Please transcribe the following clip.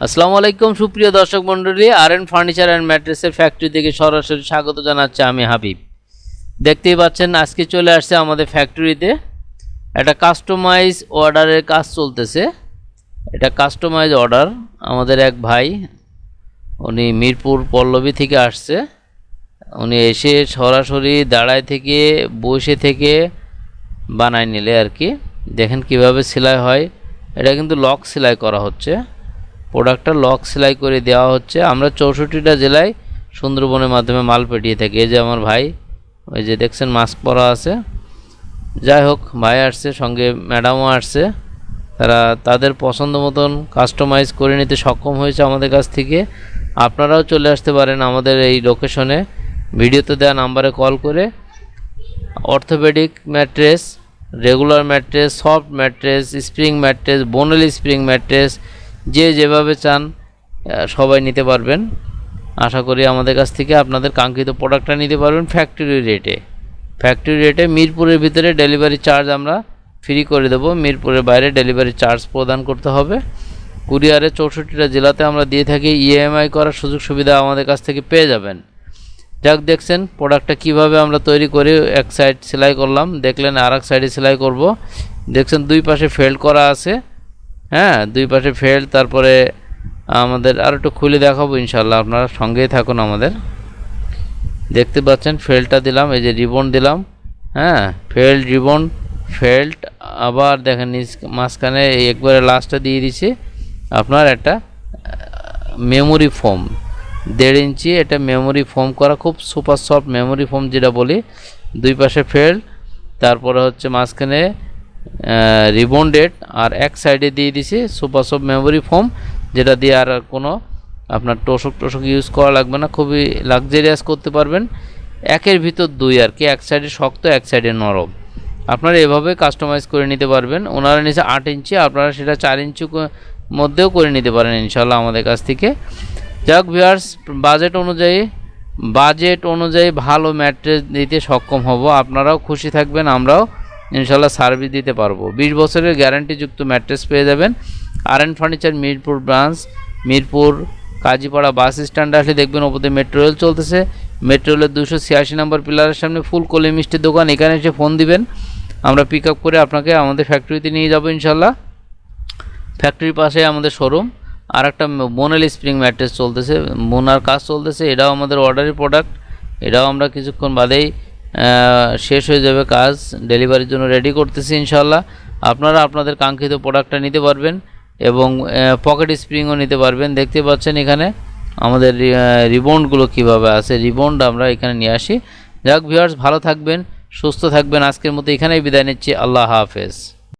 আসসালামু আলাইকুম সুপ্রিয় দর্শক মণ্ডলী, আরএন ফার্নিচার অ্যান্ড ম্যাট্রেসের ফ্যাক্টরি থেকে সরাসরি স্বাগত জানাচ্ছি আমি হাবিব। দেখতেই পাচ্ছেন আজকে চলে আসছে আমাদের ফ্যাক্টরিতে একটা কাস্টমাইজ অর্ডারের কাজ চলতেছে। এটা কাস্টমাইজ অর্ডার। আমাদের এক ভাই, উনি মিরপুর পল্লবী থেকে আসছে। উনি এসে সরাসরি দাঁড়ায় থেকে বসে থেকে বানায় নিলে আর কি। দেখেন কিভাবে সেলাই হয়। এটা কিন্তু লক সেলাই করা হচ্ছে, প্রোডাক্টটা লক সেলাই করে দেওয়া হচ্ছে। আমরা 64টা জেলায় সুন্দরবনের মাধ্যমে মাল পাঠিয়ে থাকি। এই যে আমার ভাই, ওই যে দেখছেন মাস্ক পরা আছে। যাই হোক, ভাই আসছে, সঙ্গে ম্যাডামও আসছে। তারা তাদের পছন্দ মতন কাস্টমাইজ করে নিতে সক্ষম হয়েছে আমাদের কাছ থেকে। আপনারাও চলে আসতে পারেন আমাদের এই লোকেশনে, ভিডিওতে দেওয়া নাম্বারে কল করে। Orthopaedic mattress, regular mattress, soft mattress, spring mattress, Bonnell spring mattress, যে যেভাবে চান সবাই নিতে পারবেন। আশা করি আমাদের কাছ থেকে আপনাদের কাঙ্ক্ষিত প্রোডাক্টটা নিতে পারবেন ফ্যাক্টরি রেটে। মিরপুরের ভিতরে ডেলিভারি চার্জ আমরা ফ্রি করে দেব, মিরপুরের বাইরে ডেলিভারি চার্জ প্রদান করতে হবে। কুরিয়ারে 64টা জেলাতে আমরা দিয়ে থাকি। ইএমআই করার সুযোগ সুবিধা আমাদের কাছ থেকে পেয়ে যাবেন। যাক, দেখছেন প্রোডাক্টটা কিভাবে আমরা তৈরি করি। এক সাইড সেলাই করলাম, দেখলেন আর এক সাইডে সেলাই করব। দেখছেন দুই পাশে ফেল্ড করা আছে। হ্যাঁ, দুই পাশে ফেল্ড। তারপরে আমাদের আর একটু খুলে দেখাবো ইনশাল্লাহ, আপনারা সঙ্গেই থাকুন আমাদের। দেখতে পাচ্ছেন ফেল্ডটা দিলাম, এই যে রিবন দিলাম। হ্যাঁ, ফেল্ড, রিবন, ফেল্ড। আবার দেখেন মাঝখানে একবারে লাস্টটা দিয়ে দিছি আপনার একটা মেমোরি ফোম 1.5 ইঞ্চি। এটা মেমোরি ফোম করা, খুব সুপার সফট মেমোরি ফোম যেটা বলি। দুই পাশে ফেল্ড, তারপরে হচ্ছে মাঝখানে রিবন্ডেড, আর এক সাইডে দিয়ে দিছি সুপার সফট মেমোরি ফোম, যেটা দিয়ে আর কোনো আপনার টোশক ইউজ করা লাগবে না। খুবই লাক্সারিয়াস করতে পারবেন। একের ভিতর দুই আর কি, এক সাইডে শক্ত, এক সাইডে নরম। আপনারা এভাবে কাস্টমাইজ করে নিতে পারবেন। ওনারা নিচে 8 ইঞ্চি, আপনারা সেটা 4 ইঞ্চি মধ্যেও করে নিতে পারেন ইনশাল্লাহ আমাদের কাছ থেকে। যাক ভিউয়ার্স, বাজেট অনুযায়ী ভালো ম্যাট্রেস দিতে সক্ষম হব। আপনারাও খুশি থাকবেন, আমরাও ইনশাল্লাহ সার্ভিস দিতে পারবো। 20 বছরের গ্যারান্টিযুক্ত ম্যাট্রেস পেয়ে যাবেন। RN furniture Mirpur branch, Mirpur Kazipara bus স্ট্যান্ডে আসলে দেখবেন ওপরে মেট্রো রেল চলতেছে। মেট্রো রেলের 286 নম্বর পিলারের সামনে ফুল কলি মিষ্টির দোকান। এখানে এসে ফোন দিবেন, আমরা পিক আপ করে আপনাকে আমাদের ফ্যাক্টরিতে নিয়ে যাব ইনশাল্লাহ। ফ্যাক্টরির পাশে আমাদের শোরুম। আর একটা বোনেল স্প্রিং ম্যাট্রেস চলতেছে, বোনার কাজ চলতেছে। এটাও আমাদের অর্ডারি প্রোডাক্ট। এটাও আমরা কিছুক্ষণ বাদেই শেষ হয়ে যাবে কাজ, ডেলিভারির জন্য রেডি করতেছি ইনশাল্লাহ। আপনারা আপনাদের কাঙ্ক্ষিত প্রোডাক্টটা নিতে পারবেন এবং পকেট স্প্রিংও নিতে পারবেন। দেখতে পাচ্ছেন এখানে আমাদের রিবন্ডগুলো কীভাবে আছে। রিবন্ড আমরা এখানে নিয়ে আসি। যাক ভিউয়ার্স, ভালো থাকবেন, সুস্থ থাকবেন। আজকের মতো এখানেই বিদায় নিচ্ছি। আল্লাহ হাফেজ।